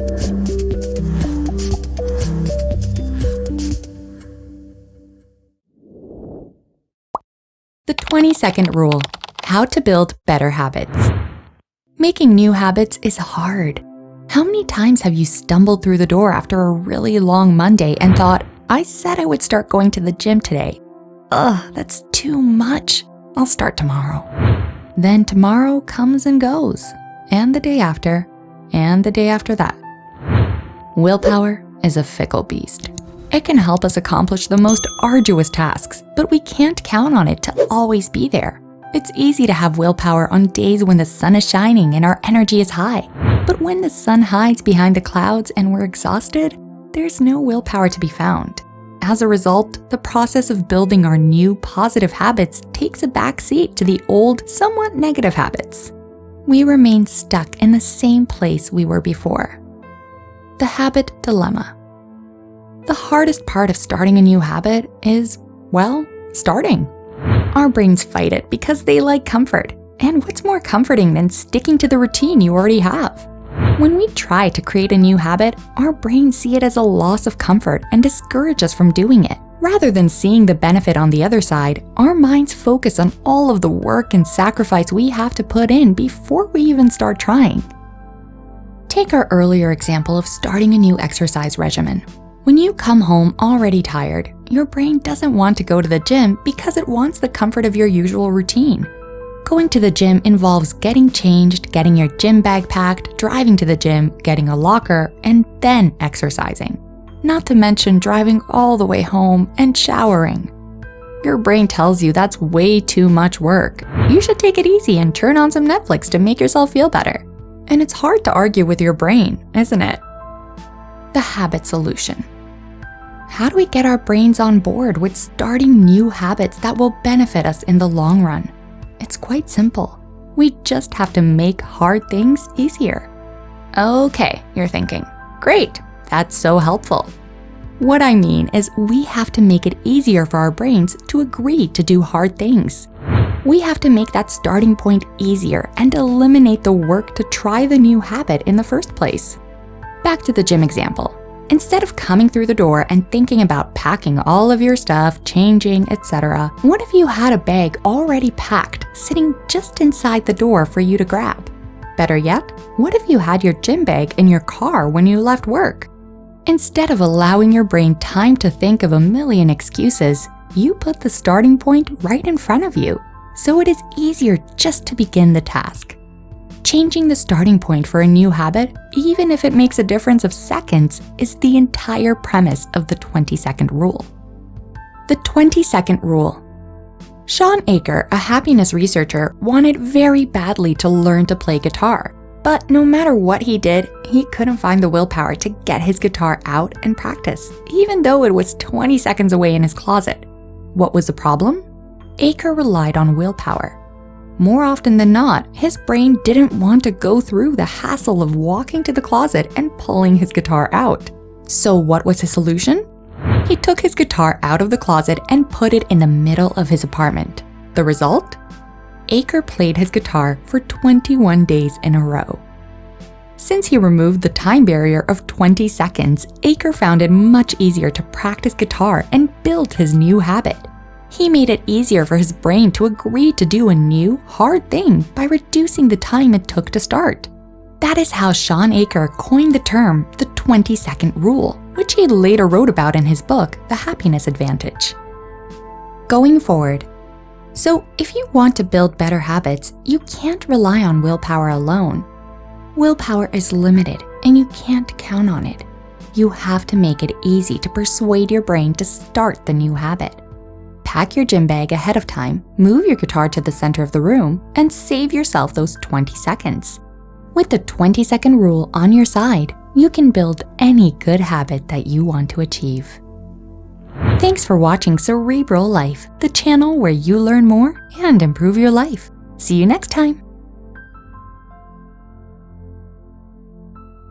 The 20-second rule: how to build better habits. Making new habits is hard. How many times have you stumbled through the door after a really long Monday and thought, I said I would start going to the gym today. Ugh, that's too much. I'll start tomorrow. Then tomorrow comes and goes, and the day after, and the day after that. Willpower is a fickle beast. It can help us accomplish the most arduous tasks, but we can't count on it to always be there. It's easy to have willpower on days when the sun is shining and our energy is high. But when the sun hides behind the clouds and we're exhausted, there's no willpower to be found. As a result, the process of building our new positive habits takes a back seat to the old, somewhat negative habits. We remain stuck in the same place we were before. The habit dilemma. The hardest part of starting a new habit is, well, starting. Our brains fight it because they like comfort. And what's more comforting than sticking to the routine you already have? When we try to create a new habit, our brains see it as a loss of comfort and discourage us from doing it. Rather than seeing the benefit on the other side, our minds focus on all of the work and sacrifice we have to put in before we even start trying. Take our earlier example of starting a new exercise regimen. When you come home already tired, your brain doesn't want to go to the gym because it wants the comfort of your usual routine. Going to the gym involves getting changed, getting your gym bag packed, driving to the gym, getting a locker, and then exercising. Not to mention driving all the way home and showering. Your brain tells you that's way too much work. You should take it easy and turn on some Netflix to make yourself feel better. And it's hard to argue with your brain, isn't it? The habit solution. How do we get our brains on board with starting new habits that will benefit us in the long run? It's quite simple. We just have to make hard things easier. Okay, you're thinking, great, that's so helpful. What I mean is we have to make it easier for our brains to agree to do hard things. We have to make that starting point easier and eliminate the work to try the new habit in the first place. Back to the gym example. Instead of coming through the door and thinking about packing all of your stuff, changing, etc., what if you had a bag already packed, sitting just inside the door for you to grab? Better yet, what if you had your gym bag in your car when you left work? Instead of allowing your brain time to think of a million excuses, you put the starting point right in front of you, so it is easier just to begin the task. Changing the starting point for a new habit, even if it makes a difference of seconds, is the entire premise of the 20-second rule. The 20-second rule. Shawn Achor, a happiness researcher, wanted very badly to learn to play guitar. But no matter what he did, he couldn't find the willpower to get his guitar out and practice, even though it was 20 seconds away in his closet. What was the problem? Achor relied on willpower. More often than not, his brain didn't want to go through the hassle of walking to the closet and pulling his guitar out. So what was his solution? He took his guitar out of the closet and put it in the middle of his apartment. The result? Achor played his guitar for 21 days in a row. Since he removed the time barrier of 20 seconds, Achor found it much easier to practice guitar and build his new habit. He made it easier for his brain to agree to do a new, hard thing by reducing the time it took to start. That is how Shawn Achor coined the term the 20-second rule, which he later wrote about in his book, The Happiness Advantage. Going forward. So if you want to build better habits, you can't rely on willpower alone. Willpower is limited and you can't count on it. You have to make it easy to persuade your brain to start the new habit. Pack your gym bag ahead of time, move your guitar to the center of the room, and save yourself those 20 seconds. With the 20-second rule on your side, you can build any good habit that you want to achieve. Thanks for watching Cerebral Life, the channel where you learn more and improve your life. See you next time.